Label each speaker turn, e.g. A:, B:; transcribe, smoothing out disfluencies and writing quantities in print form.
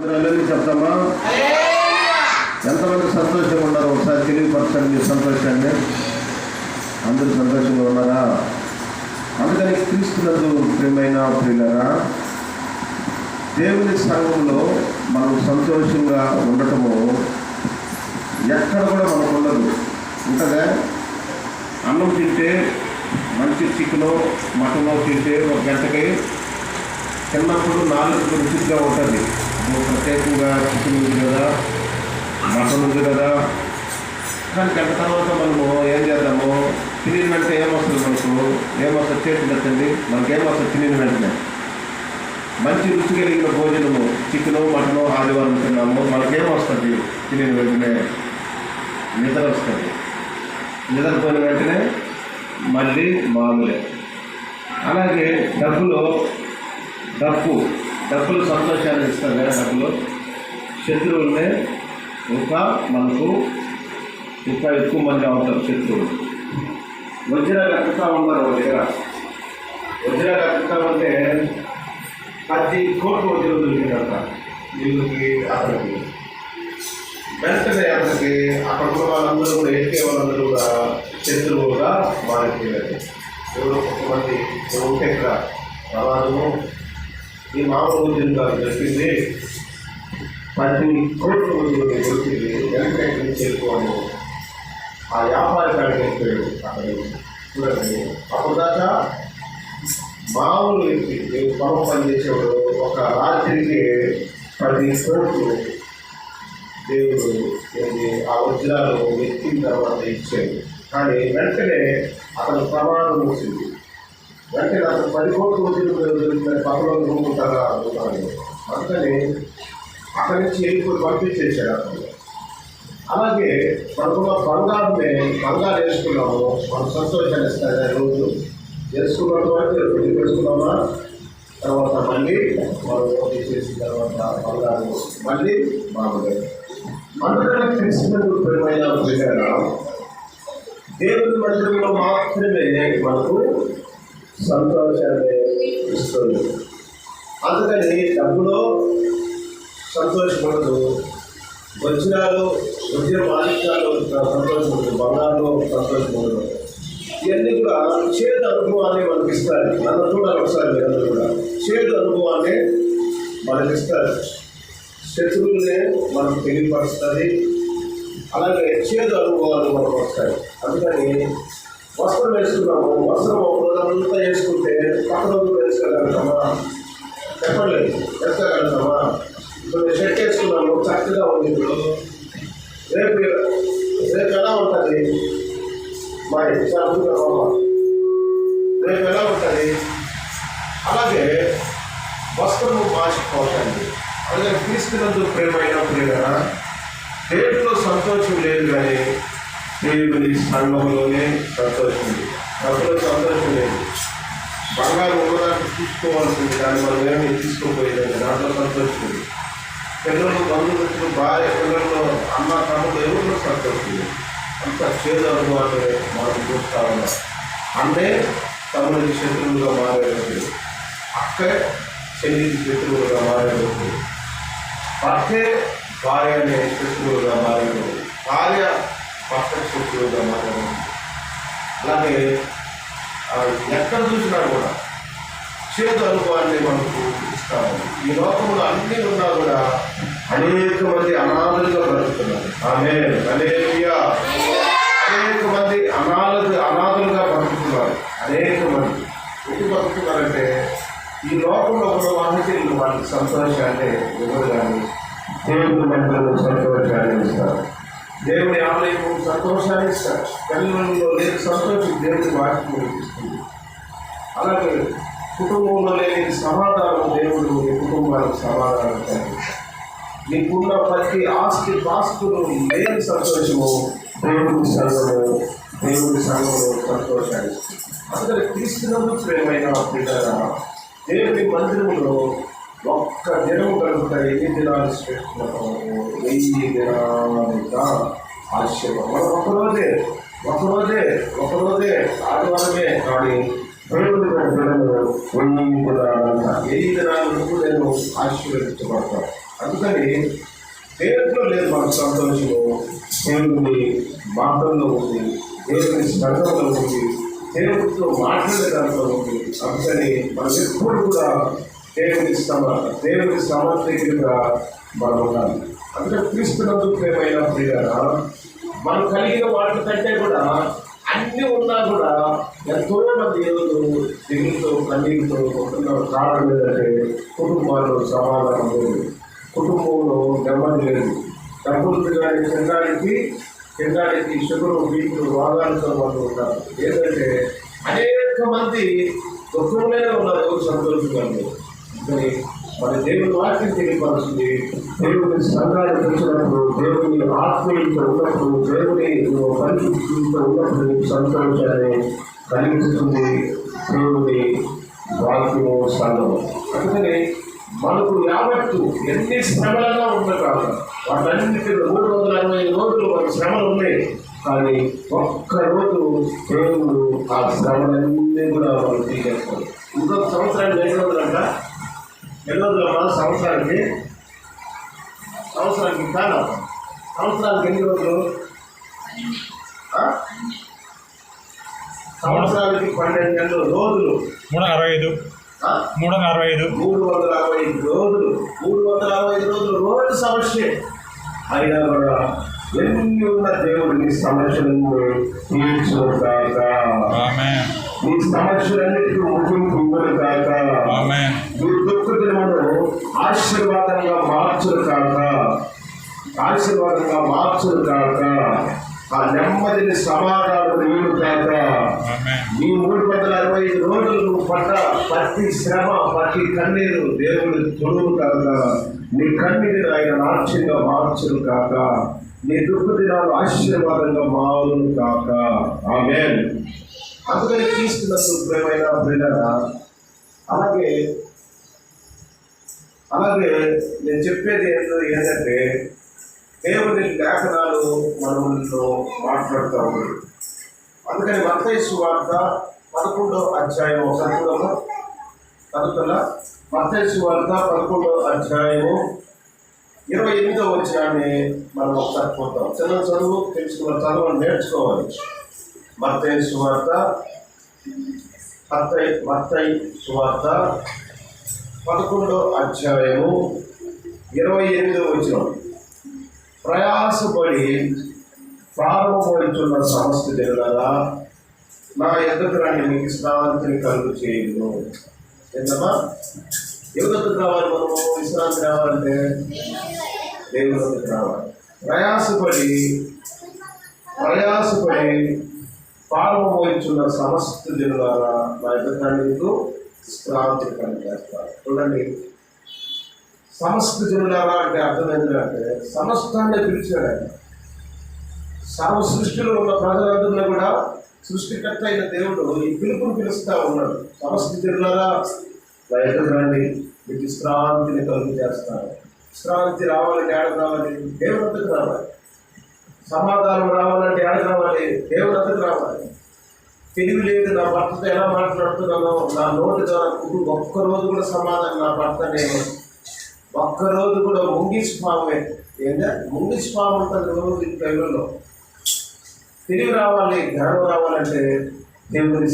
A: అందరూ అల్లెలు చెప్తామా? ఎంతమంది సంతోషంగా ఉన్నారో ఒకసారి తెలియపరచండి మీ సంతోషాన్ని. అందరూ సంతోషంగా ఉన్నారా? అందుకని క్రీస్తునందు ప్రియమైన ప్రియులారా, దేవుని సంఘంలో మనం సంతోషంగా ఉండటము ఎక్కడ కూడా మనకు ఉండదు. ఉంటుందా? అన్నం తింటే మంచి చికెను మటను తింటే ఒక గంటకి తిన్నప్పుడు 4 రుచిగా ఉంటుంది. ప్రత్యేకంగా చికెన్ ఉంది కదా, మటన్ ఉంది కదా. కానీ గంట తర్వాత మనము ఏం చేద్దాము? తిని వెంటనే ఏమొస్తుంది? ఏమొస్తుంది? చేతి నచ్చండి మనకేమొస్తుంది? తిని వెంటనే మంచి రుచి కలిగిన భోజనము చికెను మటను ఆదివారం తిన్నాము, మనకేమొస్తుంది? తిని వెంటనే నిద్ర వస్తుంది. నిద్రపోయిన వెంటనే మళ్ళీ మామూలే. అలాగే డబ్బులు సంతోషాన్ని ఇస్తారు కదా. డబ్బులు శత్రువులనే మనకు ఇంకా ఎక్కువ మంది అవుతారు శత్రువులు. వజ్రాలు ఎక్కుతా ఉన్నారు. వజ్రాలు ఎక్కుతామంటే 10 కోట్ల వజ్రాలు దొరికినాక వీళ్ళకి అక్కడికి వెంటనే అక్కడ కూడా వాళ్ళందరూ కూడా ఎక్కే వాళ్ళందరూ కూడా శత్రువుగా మారిపోయారు. ఎవరో కొంతమంది ఉంటే ఇక్కడ ప్రమాదము ఈ మామూలు ఉద్యోగం కాదు చెప్పింది 10 కోట్ల ఉద్యోగం దొరికింది. వెంటనే నుంచి వెళ్ళిపోవాలి ఆ వ్యాపారి కాడికి వెళ్ళిపోయాడు. అక్కడ చూడండి, అప్పుడు దాకా మామూలు వ్యక్తి పొలం పనిచేసేవాడు ఒక రాత్రికి 10 కోట్లు దేవుడు ఆ వజ్రాలు ఎక్కిన తర్వాత ఇచ్చాడు. కానీ వెంటనే అతను ప్రమాదం వచ్చింది. వెంటనే అతను 10 కోట్ల వజ్రాలు పక్కలో నమ్ముకుంటారా అనుకున్నాను. అందుకని అక్కడి నుంచి వెళ్ళిపోయి పంపించేశాడు అతను. అలాగే మనకున్న బంగారు వేసుకున్నాము, మనం సంతోషాన్ని ఇస్తాయి. రోజు వేసుకున్న వరకు పెళ్లి వేసుకున్నామా, తర్వాత మళ్ళీ మనం పోటీ చేసిన తర్వాత బంగారు మళ్ళీ మామూలు. అందుకని క్రీస్తునందు ప్రియమైన ప్రియులారా, దేవుని మందిరంలో మాత్రమే మనకు సంతోషాన్ని ఇస్తుంది. అందుకని డబ్బులో సంతోషపడదు, వజ్ర మాణిక్యాలు సంతోషపడదు, బంగారులో సంతోషపడదు. ఇవన్నీ కూడా చేదు అనుభవాన్ని మనకి ఇస్తారు. నన్ను చూడాలి ఒకసారి మీరందరూ కూడా చేదు అనుభవాన్ని మనకి ఇస్తారు. శత్రువులనే మనకు తెలియపరుస్తుంది. అలాగే చేదు అనుభవాలు మనకు వస్తాయి. అందుకని వస్త్రం వేసుకున్నాము, వస్త్రం ఒక రోజంతా వేసుకుంటే పక్క రోజు వేసుకోగలుగుతామా? చెప్పలేదు, వేసుకోగలుగుతామా? ఇప్పుడు షర్ట్ వేసుకున్నాము, చక్కగా ఉంది. ఇప్పుడు రేపు ఎలా ఉంటుంది? రేపు ఎలా ఉంటుంది? అలాగే వస్త్రము మార్చిపోతుంది. అలాగే క్రీస్తునందు ప్రియమైన ప్రియులారా, దేవుడిలో సంతోషం లేదు, కానీ దేవుని సంఘంలోనే సంతోషం ఉంది. డబ్బులో సంతోషం లేదు. బంగారు ఉన్నదాన్ని తీసుకోవాల్సింది, కానీ మనం ఏమీ తీసుకోపోయేదండి. దాంట్లో సంతోషం ఉంది. పిల్లలు, బంధువులు, భార్య, పిల్లల్లో అన్న తమ్ముడు ఎవరిలో సంతోషం లేదు. అంత చేదు అనుభవాన్ని మనం చూస్తూ ఉన్నాం. అంటే తమ్ముడికి శత్రువులుగా మారేది, అక్కే చెల్లికి శత్రువులుగా మారేది, భర్తే భార్యని శత్రువులుగా మారేది, భార్య భర్త శత్రువులుగా మారేది. అలాగే ఎక్కడ చూసినా కూడా చేదు అనుభవాన్ని మనకు ఇస్తాము. ఈ లోకంలో అన్నీ ఉన్నా కూడా అనేక మంది అనాథలుగా బ్రతుకుతున్నారు. హల్లెలూయా. అనేక మంది అనాథలుగా బ్రతుకుతున్నారు. అనేక మంది ఎందుకు బ్రతుకుతున్నారంటే ఈ లోకంలో ఉన్న వారికి వాళ్ళకి సంతోషాన్ని ఇవ్వరు, కానీ దేవుని మందిరంలో సంతోషాన్ని ఇస్తారు. దేవుని ఆలయం సంతోషాన్ని ఇస్తారు. పిల్లలలో లేని సంతోషం దేవుని వాక్యం ఇస్తుంది. అలాగే కుటుంబంలో లేని సమాధానం దేవుడు నీ కుటుంబానికి సమాధానం కలిగిస్తాడు. నీకున్న ప్రతి ఆస్తి పాస్తులు లేని సంతోషము దేవుడి సంఘంలో సంతోషాన్ని. అందుకని క్రీస్తునందు ప్రియమైన ప్రియులారా, దేవుని మందిరంలో ఒక్క దినం కనుక ఎన్ని దినాలు శ్రేష్ఠము? 1000 దినాలుగా ఆశ్చర్యం. మనం ఒకరోజే ఆదివారమే, కానీ దేవుడి మందిరంలో 1000 దినాలంట. 1000 దినాలకు నేను ఆశీర్వదించబడతాను. అందుకని దేవుడిలో లేదు మనకు సంతోషము, దేవుని మాటల్లో ఉంది, దేవుని స్పందనలో ఉంది, దేవుడితో మాట్లాడే దాంట్లో ఉంది. అందుకని మనం ఎప్పుడు కూడా దేవుని సమర్థిగా మనం ఉండాలి. అందుకని క్రీస్తునందు ప్రేమైన ప్రియులారా, మనం కలిగిన వాటి కంటే కూడా అన్నీ ఉన్నా కూడా ఎంతో మంది ఈరోజు దిగులతో కన్నీటితో ఉంటున్న కారణం ఏంటంటే కుటుంబాలు సమాధానం లేదు, కుటుంబంలో నెమ్మది లేదు, డబ్బులు తినడానికి షుగరు బీపీలు రోగాలతో వాళ్ళు ఉంటారు. ఏంటంటే అనేక మంది దుఃఖంలోనే ఉన్నారు, ఎవరు సంతోషంగా లేదు. కానీ మన దేవుని వాక్యం తెలియపరుస్తుంది. దేవుని సంఘానికి వచ్చినప్పుడు, దేవుని ఆత్మీయులతో ఉన్నప్పుడు, దేవుని పరిశుద్ధితో ఉన్నప్పుడు సంతోషాన్ని కలిగిస్తుంది దేవుని వాక్యము సంఘం. అందుకని మనకు యావత్తు ఎన్ని శ్రమలుగా ఉన్న కాదు, వాటన్నిటి 365 రోజులు మనకు శ్రమలు ఉన్నాయి. కానీ ఒక్కరోజు దేవుడు ఆ శ్రమలన్నీ కూడా మనం తీసేస్తాడు. ఇంకొక సంవత్సరానికి 2 రోజులంట, 2 రోజులమ్మా సంవత్సరానికి కాలం. సంవత్సరానికి ఎన్ని రోజులు? సంవత్సరానికి 12 నెలలు రోజులు,
B: 365
A: రోజులు. 365 రోజులు రోజు సమస్య అయినా కూడా ఎన్ని ఉన్న దేవుడిని సమస్యలను తీర్చుగాక. మీ సమస్యలన్నిటికీ ముగింపు కాక. మీ దుఃఖ దినమును ఆశీర్వాదంగా మార్చులు కాక. ఆ నెమ్మదిని సమాధానం నీరు కాక. ఈ 365 రోజులు నువ్వు పడ్డ ప్రతి శ్రమ, ప్రతి కన్నీరు దేవుడు తొడుగు కాక. నీ కన్నీరు ఆయన నాట్యంగా మార్చులు కాక. నీ దుఃఖ దినాలు ఆశీర్వాదంగా మారును కాక. ఆమేన్. అందుకని తీసుకున్నట్టు ప్రేమైన ప్రియులారా, అలాగే నేను చెప్పేది ఏంటంటే దేవుని లేఖనాలు మనలో మాట్లాడుతూ ఉన్నాయి. అందుకని మత్తయి సువార్త 11వ అధ్యాయం మత్తయి సువార్త 11వ అధ్యాయము 28వ వచనాన్ని మనం ఒకసారి చూద్దాం. చిన్న చదువు చదవని నేర్చుకోవాలి. మత్తయి సువార్త 11వ అధ్యాయము 28వ వచనం. ప్రయాసపడి ప్రారంభమవుతున్న సమస్త జనులారా, నా ఎద్దకు రండి, మీకు విశ్రాంతిని కలుగు చేయను. ఏంటమ్మా, ఎవరికి రావాలి? మనము విశ్రాంతి రావాలంటే దేవుని వద్దకు రావాలి. ప్రయాసపడి ప్రారంభమవుతున్న సమస్త జనులారా, నా ఎద్దకు రండి, మీకు విశ్రాంతిని కలుగు చేస్తారు. చూడండి, సమస్త జనులారా అంటే అర్థం ఏంటంటే సమస్తాన్ని పిలిచాడు ఆయన. సర్వ సృష్టిలో ఉన్న ప్రజలందరినీ కూడా సృష్టికర్త అయిన దేవుడు ఈ పిలుపుని పిలుస్తూ ఉన్నాడు. సమస్త జనులారా, నా ఎదురు రండి, మీకు విశ్రాంతిని కలుగు చేస్తారు. విశ్రాంతి రావాలంటే ఏడకు రావాలి? దేవుని వద్దకు రావాలి. సమాధానం రావాలంటే ఏడకు రావాలి? దేవుని వద్దకు రావాలి. తెలివి లేదు, నా భర్తతో ఎలా మాట్లాడుతున్నానో నా నోటి ద్వారా ఒక్కరోజు కూడా సమాధానం నా భర్తనే ఒక్కరోజు కూడా ముంగిసిపామే. ముంగిసిపాము ఉంటుంది రోజు ఈ టైంలో. తెలివి రావాలి, జ్ఞానం రావాలంటే దేవుని